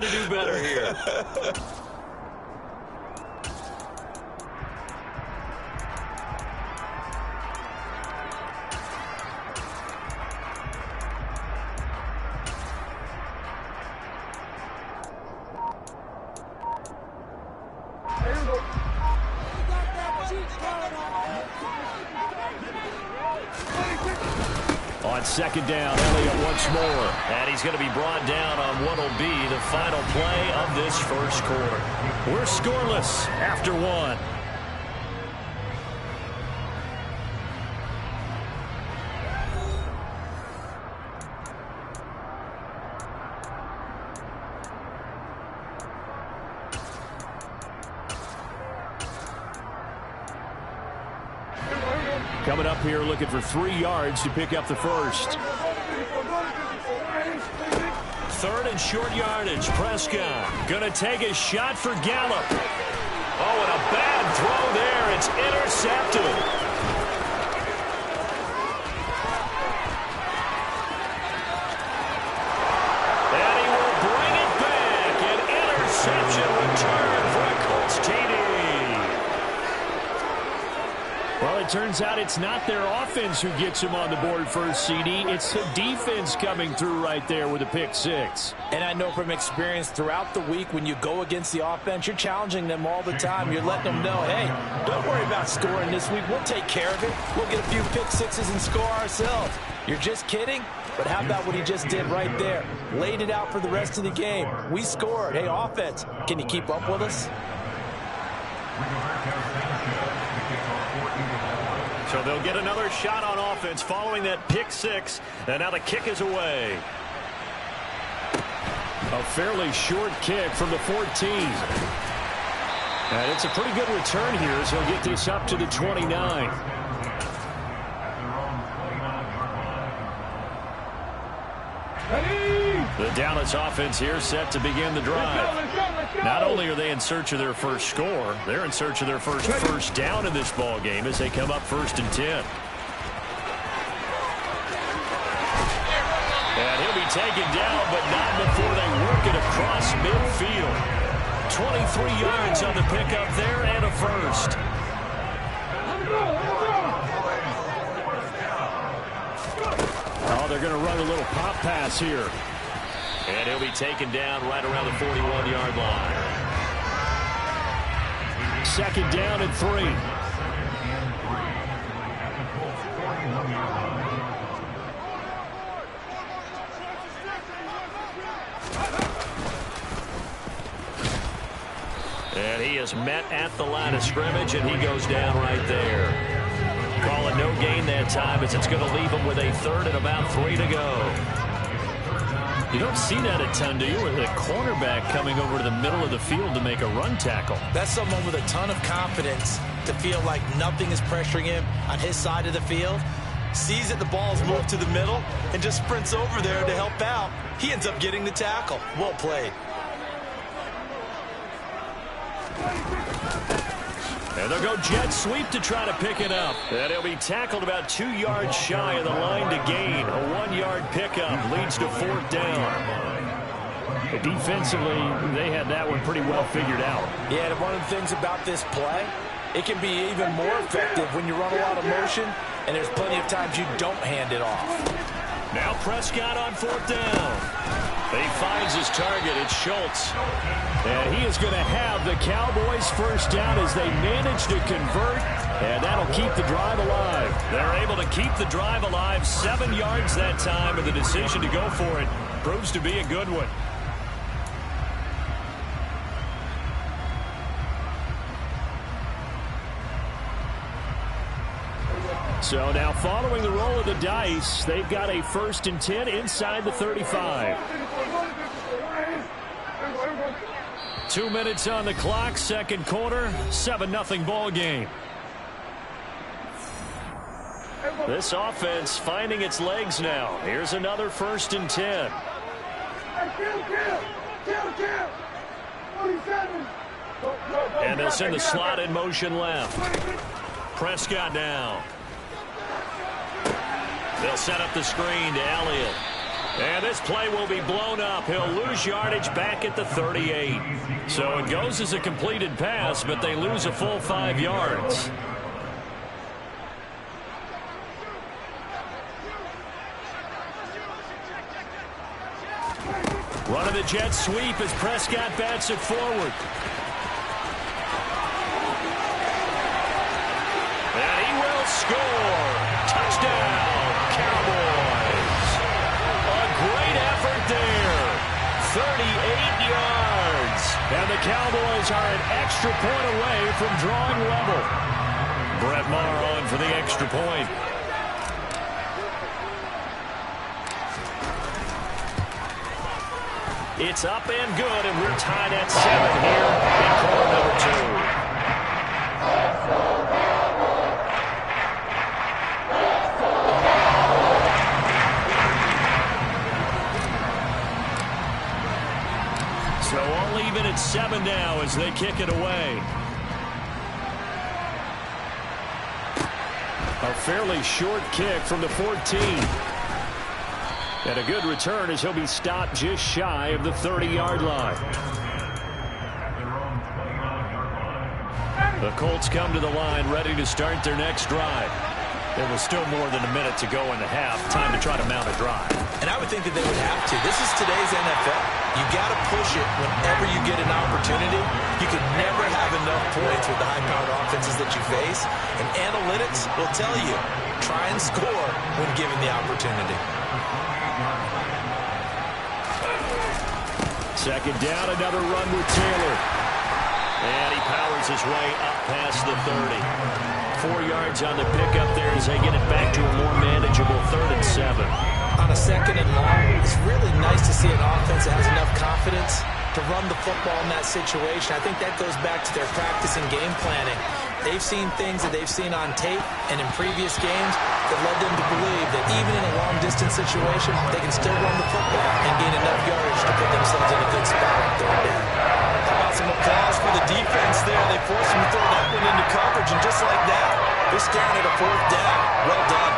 To do better here. On second down, Elliott once more. And he's going to be brought down on what will be the final play of this first quarter. We're scoreless after one. Coming up here looking for 3 yards to pick up the first. Third and short yardage. Prescott going to take a shot for Gallup. Oh, and a bad throw there. It's intercepted. And he will bring it back. An interception return for a Colts TD. Well, it turns out it's not their offense who gets him on the board first, CD. It's the defense coming through right there with a pick six. And I know from experience throughout the week when you go against the offense, you're challenging them all the time. You're letting them know, hey, don't worry about scoring this week. We'll take care of it. We'll get a few pick sixes and score ourselves. You're just kidding? But how about what he just did right there? Laid it out for the rest of the game. We scored. Hey, offense, can you keep up with us? So they'll get another shot on offense following that pick six. And now the kick is away. A fairly short kick from the 14. And it's a pretty good return here as he'll get this up to the 29. The Dallas offense here set to begin the drive. Not only are they in search of their first score, they're in search of their first down in this ball game as they come up 1st and 10. And he'll be taken down, but not before they work it across midfield. 23 yards on the pickup there and a first. Oh, they're going to run a little pop pass here. And he'll be taken down right around the 41-yard line. 2nd down and 3. And he is met at the line of scrimmage, and he goes down right there. Call it no gain that time as it's going to leave him with a 3rd and about 3 to go. You don't see that a ton, do you, with a cornerback coming over to the middle of the field to make a run tackle? That's someone with a ton of confidence to feel like nothing is pressuring him on his side of the field. Sees that the ball's moved to the middle and just sprints over there to help out. He ends up getting the tackle. Well played. And they'll go jet sweep to try to pick it up. And he'll be tackled about 2 yards shy of the line to gain. A 1-yard pickup leads to 4th down. Defensively, they had that one pretty well figured out. Yeah, and one of the things about this play, it can be even more effective when you run a lot of motion, and there's plenty of times you don't hand it off. Now Prescott on 4th down. He finds his target. It's Schultz. And he is going to have the Cowboys first down as they manage to convert. And that'll keep the drive alive. They're able to keep the drive alive. 7 yards that time, and the decision to go for it proves to be a good one. So now following the roll of the dice, they've got a 1st and 10 inside the 35. 2 minutes on the clock, 2nd quarter, 7-0 ball game. This offense finding its legs now. Here's another 1st and 10. And they'll send the slot in motion left. Prescott down. They'll set up the screen to Elliott. And this play will be blown up. He'll lose yardage back at the 38. So it goes as a completed pass, but they lose a full 5 yards. Running the jet sweep as Prescott bats it forward. And he will score. Touchdown, Cowboys. A great effort there. 38 yards. And the Cowboys are an extra point away from drawing level. Brett Maher on for the extra point. It's up and good, and we're tied at 7 here in quarter number 2. So all even at 7 now as they kick it away. A fairly short kick from the 14. And a good return as he'll be stopped just shy of the 30-yard line. The Colts come to the line ready to start their next drive. There was still more than a minute to go in the half. Time to try to mount a drive. And I would think that they would have to. This is today's NFL. You got to push it whenever you get an opportunity. You can never have enough points with the high-powered offenses that you face. And analytics will tell you, try and score when given the opportunity. Second down, another run with Taylor. And he powers his way up past the 30. 4 yards on the pickup there as they get it back to a more manageable 3rd and 7. On a 2nd and long, it's really nice to see an offense that has enough confidence to run the football in that situation. I think that goes back to their practice and game planning. They've seen things that they've seen on tape and in previous games that led them to believe that even in a long-distance situation, they can still run the football and gain enough yardage to put themselves in a good spot on 3rd down. How about some applause for the defense there? They forced him to throw that one into coverage, and just like that, they're staring at a 4th down. Well done.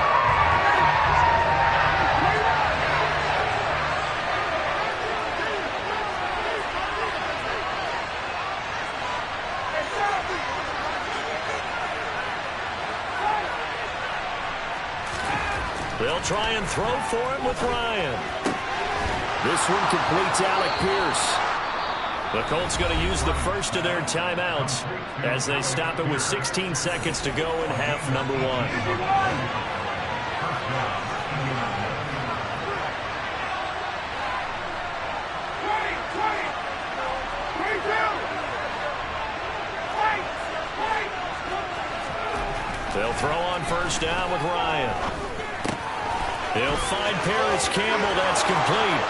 They'll try and throw for it with Ryan. This one completes Alec Pierce. The Colts going to use the first of their timeouts as they stop it with 16 seconds to go in half number 1. They'll throw on first down with Ryan. They'll find Paris Campbell. That's complete.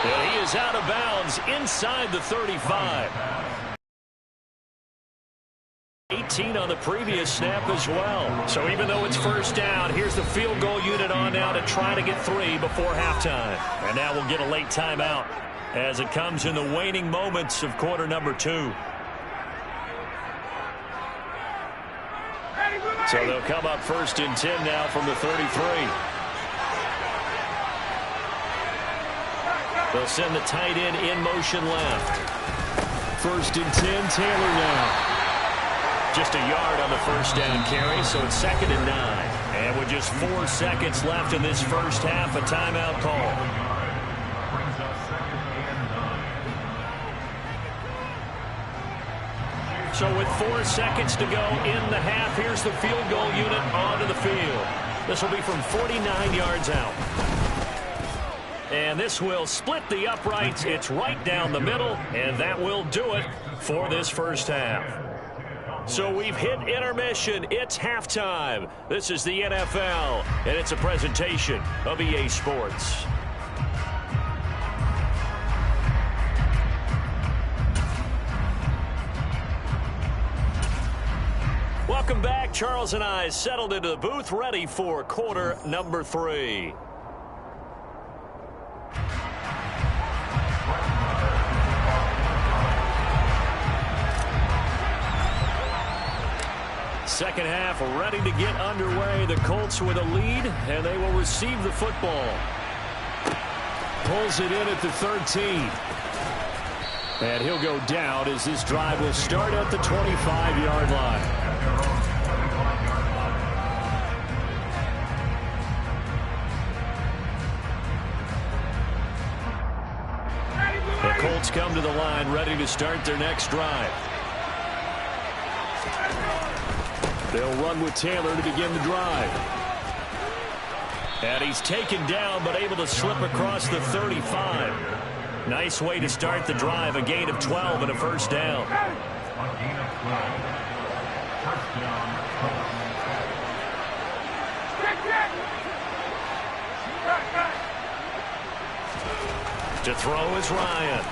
And he is out of bounds inside the 35. 18 on the previous snap as well. So even though it's first down, here's the field goal unit on now to try to get 3 before halftime. And now we'll get a late timeout as it comes in the waning moments of quarter number 2. So they'll come up 1st and 10 now from the 33. They'll send the tight end in motion left. 1st and 10, Taylor now. Just a yard on the first down carry, so it's 2nd and 9. And with just 4 seconds left in this first half, a timeout call. So with 4 seconds to go in the half, here's the field goal unit onto the field. This will be from 49 yards out. And this will split the uprights. It's right down the middle, and that will do it for this first half. So we've hit intermission. It's halftime. This is the NFL, and it's a presentation of EA Sports. Welcome back. Charles and I settled into the booth, ready for quarter number 3. Second half ready to get underway. The Colts with a lead, and they will receive the football. Pulls it in at the 13. And he'll go down as this drive will start at the 25-yard line. The Colts come to the line ready to start their next drive. They'll run with Taylor to begin the drive. And he's taken down but able to slip across the 35. Nice way to start the drive. A gain of 12 and a first down. To throw is Ryan.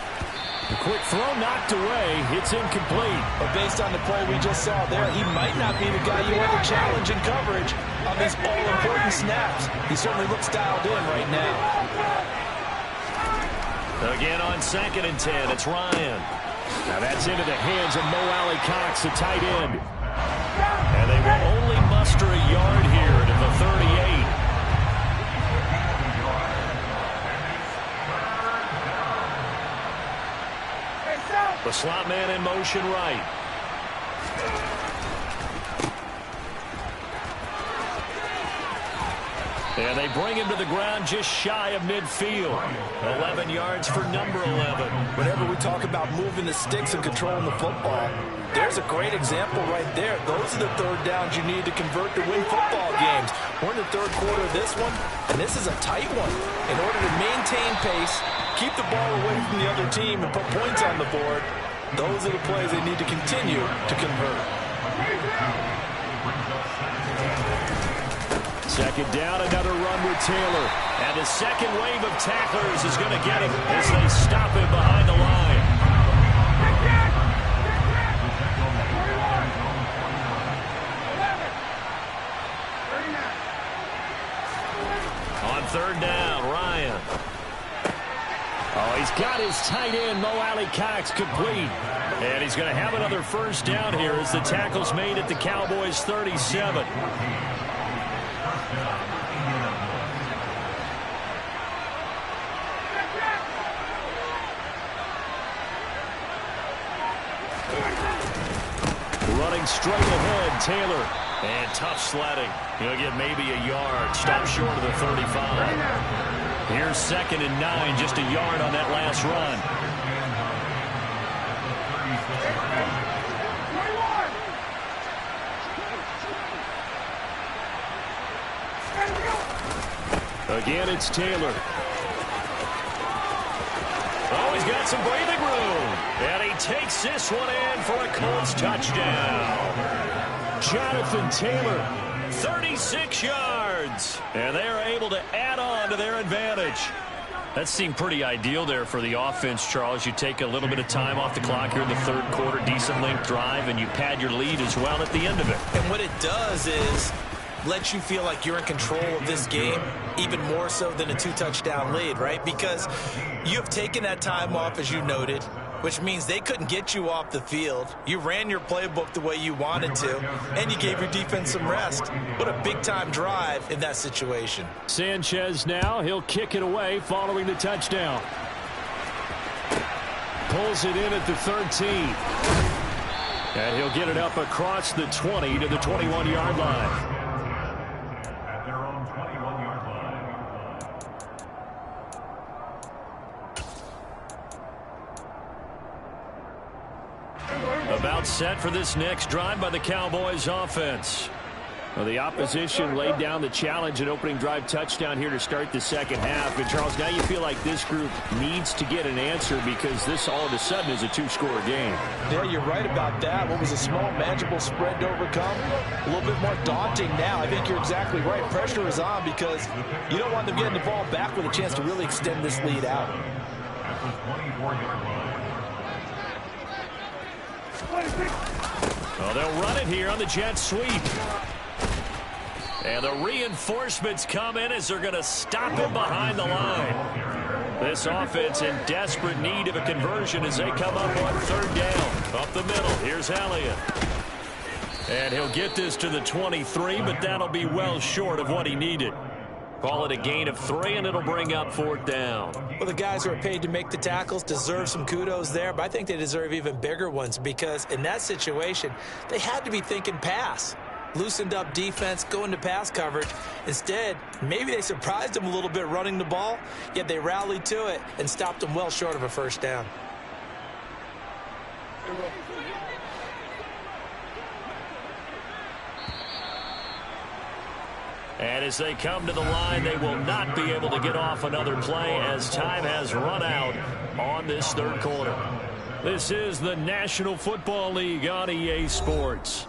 The quick throw knocked away. It's incomplete. But based on the play we just saw there, he might not be the guy you want to challenge in coverage on these all-important snaps. He certainly looks dialed in right now. Again on 2nd and 10, it's Ryan. Now that's into the hands of Mo Alley-Cox, the tight end. And they will only muster a yard here to the 38. The slot man in motion right. And they bring him to the ground just shy of midfield. 11 yards for number 11. Whenever we talk about moving the sticks and controlling the football, there's a great example right there. Those are the third downs you need to convert to win football games. We're in the third quarter of this one, and this is a tight one. In order to maintain pace, keep the ball away from the other team, and put points on the board, those are the plays they need to continue to convert. Second down, another run with Taylor. And the second wave of tacklers is going to get him as they stop him behind the line. On third down, Ryan. Oh, he's got his tight end, Mo Alley-Cox, complete. And he's going to have another first down here as the tackle's made at the Cowboys' 37. Running straight ahead, Taylor. And tough sledding. He'll get maybe a yard. Stop short of the 35. Here's 2nd and 9, just a yard on that last run. Again, it's Taylor. Oh, he's got some breathing room. And he takes this one in for a Colts touchdown. Jonathan Taylor, 36 yards. And they are able to add on to their advantage. That seemed pretty ideal there for the offense, Charles. You take a little bit of time off the clock here in the third quarter, decent length drive, and you pad your lead as well at the end of it. And what it does is lets you feel like you're in control of this game, even more so than a 2-touchdown lead, right? Because you have taken that time off, as you noted, which means they couldn't get you off the field. You ran your playbook the way you wanted to, and you gave your defense some rest. What a big-time drive in that situation. Sanchez now, he'll kick it away following the touchdown. Pulls it in at the 13. And he'll get it up across the 20 to the 21-yard line. About set for this next drive by the Cowboys offense. Well, the opposition laid down the challenge and opening drive touchdown here to start the second half. And, Charles, now you feel like this group needs to get an answer because this all of a sudden is a 2-score game. Yeah, you're right about that. What was a small, manageable spread to overcome? A little bit more daunting now. I think you're exactly right. Pressure is on because you don't want them getting the ball back with a chance to really extend this lead out. Well, they'll run it here on the jet sweep. And the reinforcements come in as they're going to stop him behind the line. This offense in desperate need of a conversion as they come up on third down. Up the middle, here's Elliott. And he'll get this to the 23, but that'll be well short of what he needed. Call it a gain of 3, and it'll bring up 4th down. Well, the guys who are paid to make the tackles deserve some kudos there, but I think they deserve even bigger ones because in that situation, they had to be thinking pass. Loosened up defense, going to pass coverage. Instead, maybe they surprised them a little bit running the ball, yet they rallied to it and stopped them well short of a 1st down. And as they come to the line, they will not be able to get off another play as time has run out on this 3rd quarter. This is the National Football League on EA Sports.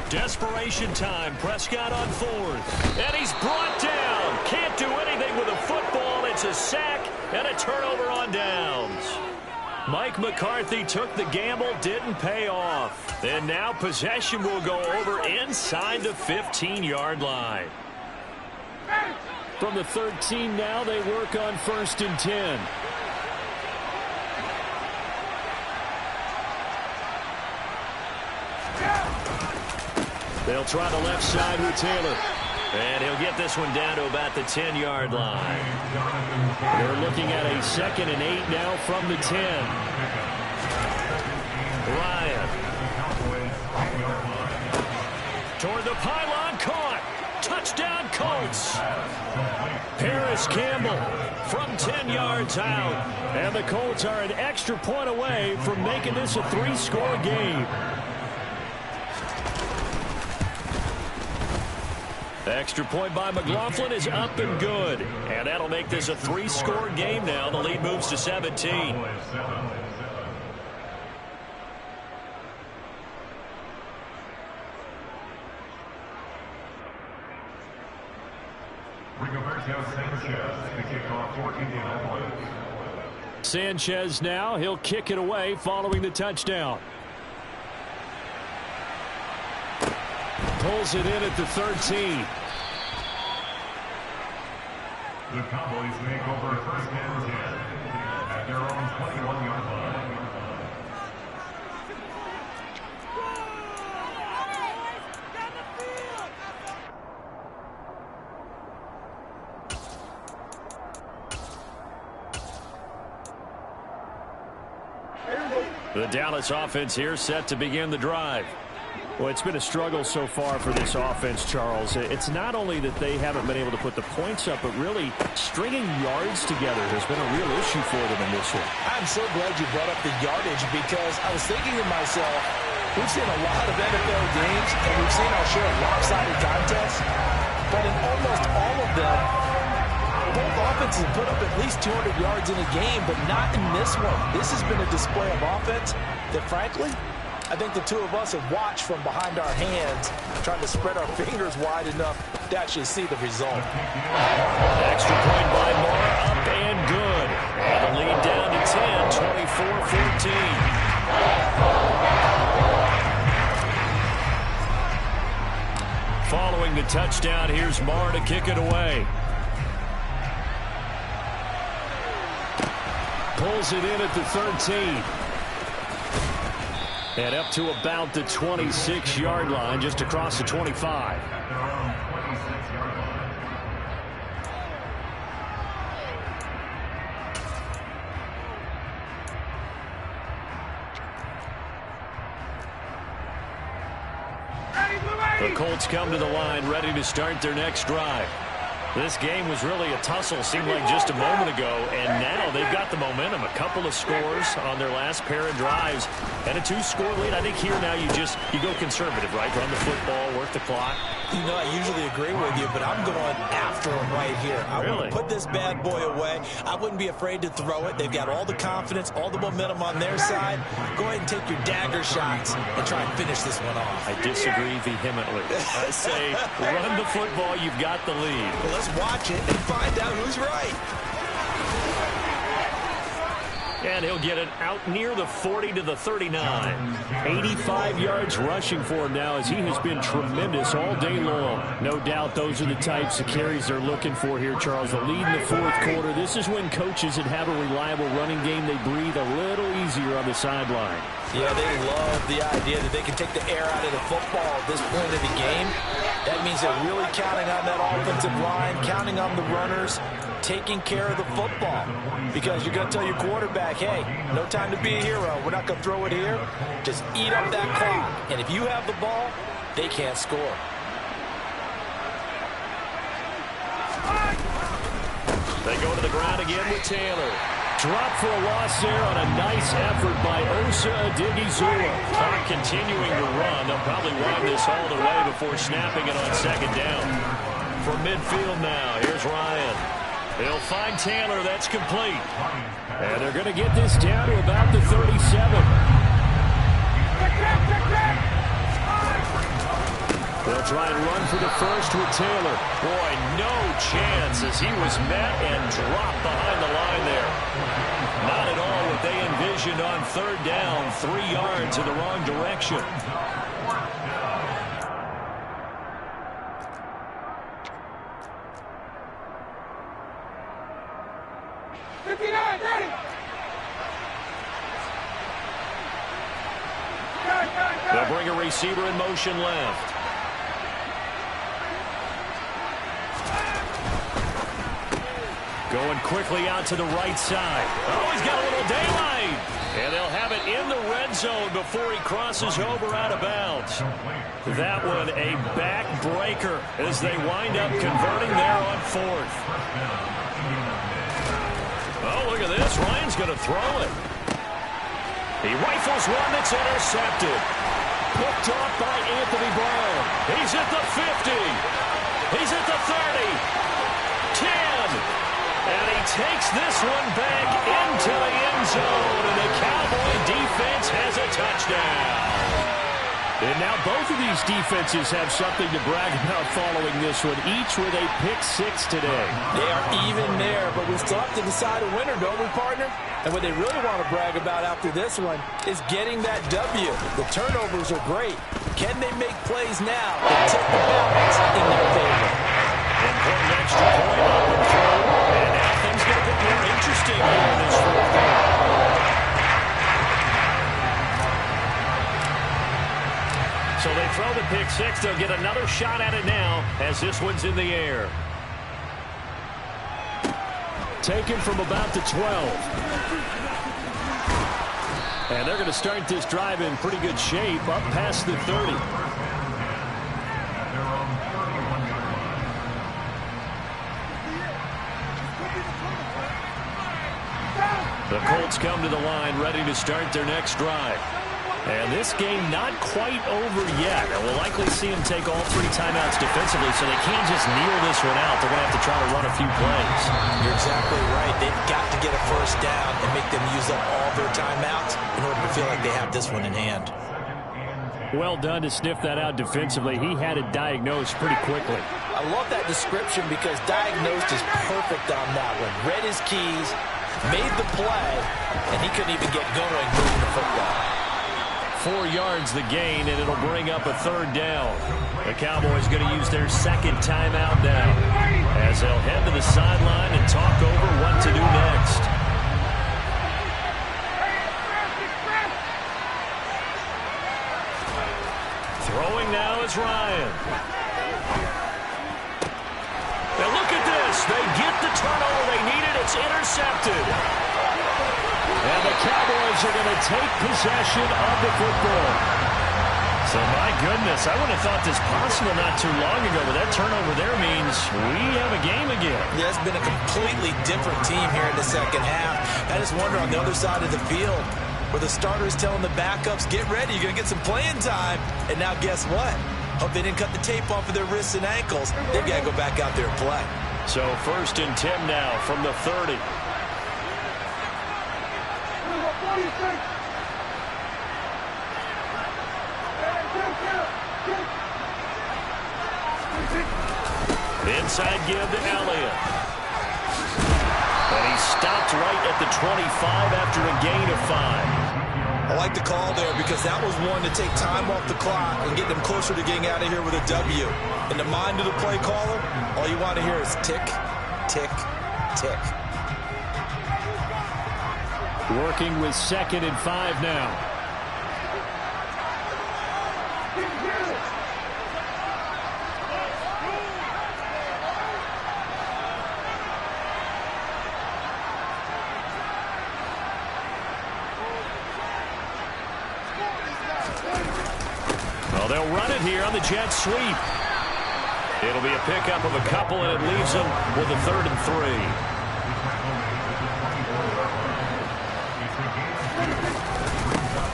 Desperation time. Prescott on 4th. And he's brought down. Can't do anything with a football. It's a sack and a turnover on downs. Mike McCarthy took the gamble, didn't pay off. And now possession will go over inside the 15-yard line. From the 13 now, they work on 1st and 10. They'll try the left side with Taylor. And he'll get this one down to about the 10-yard line. They're looking at a 2nd and 8 now from the 10. Ryan. Toward the pylon, caught. Touchdown, Colts. Paris Campbell from 10 yards out. And the Colts are an extra point away from making this a 3-score game. Extra point by McLaughlin is up and good. And that'll make this a 3-score game now. The lead moves to 17. Sanchez now, he'll kick it away following the touchdown. Pulls it in at the 13. The Cowboys make over 1st and 10 at their own 21-yard line. The Dallas offense here set to begin the drive. Well, it's been a struggle so far for this offense, Charles. It's not only that they haven't been able to put the points up, but really stringing yards together has been a real issue for them in this one. I'm so glad you brought up the yardage because I was thinking to myself, we've seen a lot of NFL games and we've seen our share of lopsided contests, but in almost all of them, both offenses put up at least 200 yards in a game, but not in this one. This has been a display of offense that, frankly, I think the two of us have watched from behind our hands, trying to spread our fingers wide enough to actually see the result. Extra point by Moore, up and good. And the lead down to 10, 24-14. Following the touchdown, here's Moore to kick it away. Pulls it in at the 13. And up to about the 26-yard line, just across the 25. The Colts come to the line, ready to start their next drive. This game was really a tussle, seemed like just a moment ago, and now they've got the momentum. A couple of scores on their last pair of drives, and a 2-score lead. I think here now you go conservative, right? Run the football, work the clock. You know, I usually agree with you, but I'm going after them right here. I want to put this bad boy away. I wouldn't be afraid to throw it. They've got all the confidence, all the momentum on their side. Go ahead and take your dagger shots and try and finish this one off. I disagree vehemently. I say run the football. You've got the lead. Well, let's watch it and find out who's right. And he'll get it out near the 40 to the 39. 85 yards rushing for him now as he has been tremendous all day long. No doubt those are the types of carries they're looking for here, Charles. The lead in the fourth quarter. This is when coaches that have a reliable running game, they breathe a little easier on the sideline. Yeah, they love the idea that they can take the air out of the football at this point of the game. That means they're really counting on that offensive line, counting on the runners, taking care of the football. Because you're going to tell your quarterback, hey, no time to be a hero. We're not going to throw it here. Just eat up that clock. And if you have the ball, they can't score. They go to the ground again with Taylor. Drop for a loss there on a nice effort by Osa Odighizuwa. Clock continuing to run. They'll probably wind this all the way before snapping it on second down. From midfield now, here's Ryan. He'll find Taylor. That's complete. And they're going to get this down to about the 37. They'll try and run for the first with Taylor. Boy, no chance as he was met and dropped behind the line there. Not at all what they envisioned on third down. 3 yards in the wrong direction. They'll bring a receiver in motion left. Going quickly out to the right side. Oh, he's got a little daylight. And they'll have it in the red zone before he crosses over out of bounds. That one a backbreaker as they wind up converting there on fourth. Oh, look at this. Ryan's going to throw it. He rifles one that's intercepted. Picked off by Anthony Brown. He's at the 50. He's at the 30. 10. And he takes this one back into the end zone, and the Cowboy defense has a touchdown. And now both of these defenses have something to brag about following this one, each with a pick-6 today. They are even there, but we still have to decide a winner, don't we, partner? And what they really want to brag about after this one is getting that W. The turnovers are great. Can they make plays now and tip the balance in their favor? Important extra point up and through. And now things get a bit more interesting here in this fourth quarter. So they throw the pick-6. They'll get another shot at it now as this one's in the air. Taken from about the 12. And they're going to start this drive in pretty good shape up past the 30. The Colts come to the line ready to start their next drive. And this game not quite over yet. And we'll likely see them take all 3 timeouts defensively, so they can't just kneel this one out. They're going to have to try to run a few plays. You're exactly right. They've got to get a first down and make them use up all their timeouts in order to feel like they have this one in hand. Well done to sniff that out defensively. He had it diagnosed pretty quickly. I love that description because diagnosed is perfect on that one. Read his keys, made the play, and he couldn't even get going moving the football. 4 yards the gain, and it'll bring up a third down. The Cowboys going to use their second timeout now as they'll head to the sideline and talk over what to do next. Throwing now is Ryan. And look at this. They get the turnover they needed. It's intercepted. And the Cowboys are going to take possession of the football. So, my goodness, I wouldn't have thought this possible not too long ago, but that turnover there means we have a game again. Yeah, it's been a completely different team here in the second half. I just wonder on the other side of the field where the starters telling the backups, get ready, you're going to get some playing time. And now guess what? Hope they didn't cut the tape off of their wrists and ankles. They've got to go back out there and play. So, 1st and 10 now from the 30. Inside give to Elliott. And he stopped right at the 25 after a gain of 5. I like the call there because that was one to take time off the clock and get them closer to getting out of here with a W. In the mind of the play caller, all you want to hear is tick, tick, tick. Working with 2nd and 5 now. Well, they'll run it here on the jet sweep. It'll be a pickup of a couple, and it leaves them with a 3rd and 3.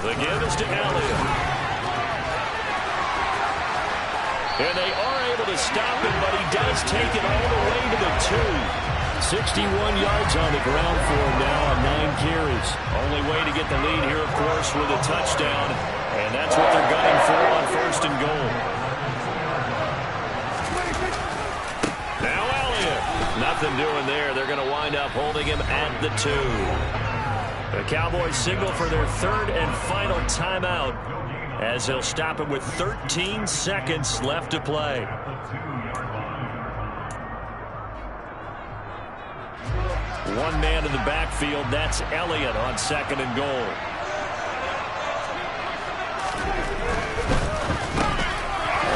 The give is to Elliott. And they are able to stop him, but he does take it all the way to the 2. 61 yards on the ground for him now on 9 carries. Only way to get the lead here, of course, with a touchdown. And that's what they're gunning for on 1st and goal. Now Elliott. Nothing doing there. They're going to wind up holding him at the 2. The Cowboys signal for their 3rd and final timeout as they'll stop it with 13 seconds left to play. One man in the backfield. That's Elliott on 2nd and goal.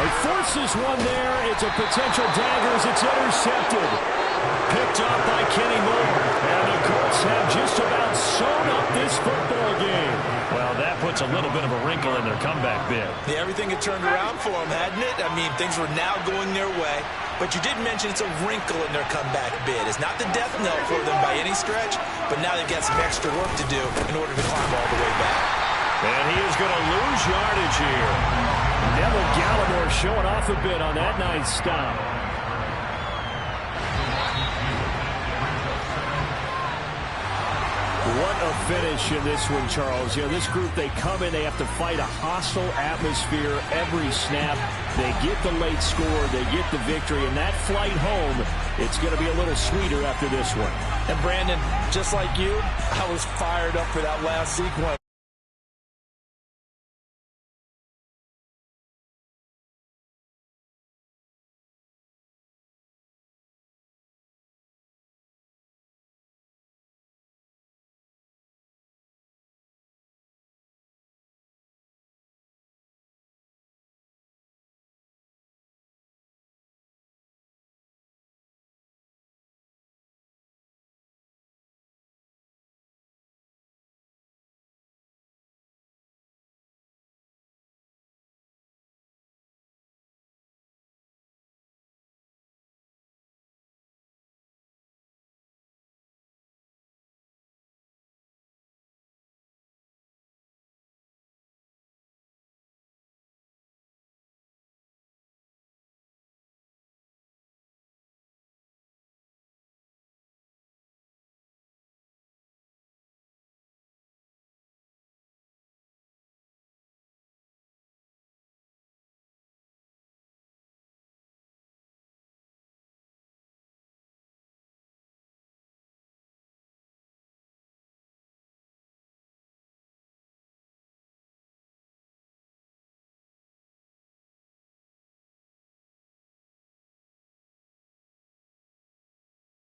He forces one there. It's a potential dagger as it's intercepted. Picked up by Kenny Moore. And the Colts have just about sewn up this football game. Well, that puts a little bit of a wrinkle in their comeback bid. Yeah, everything had turned around for them, hadn't it? I mean, things were now going their way. But you did mention it's a wrinkle in their comeback bid. It's not the death knell for them by any stretch, but now they've got some extra work to do in order to climb all the way back. And he is going to lose yardage here. Neville Gallimore showing off a bit on that nice stop. What a finish in this one, Charles. You know, this group, they come in, they have to fight a hostile atmosphere every snap. They get the late score, they get the victory, and that flight home, it's going to be a little sweeter after this one. And Brandon, just like you, I was fired up for that last sequence.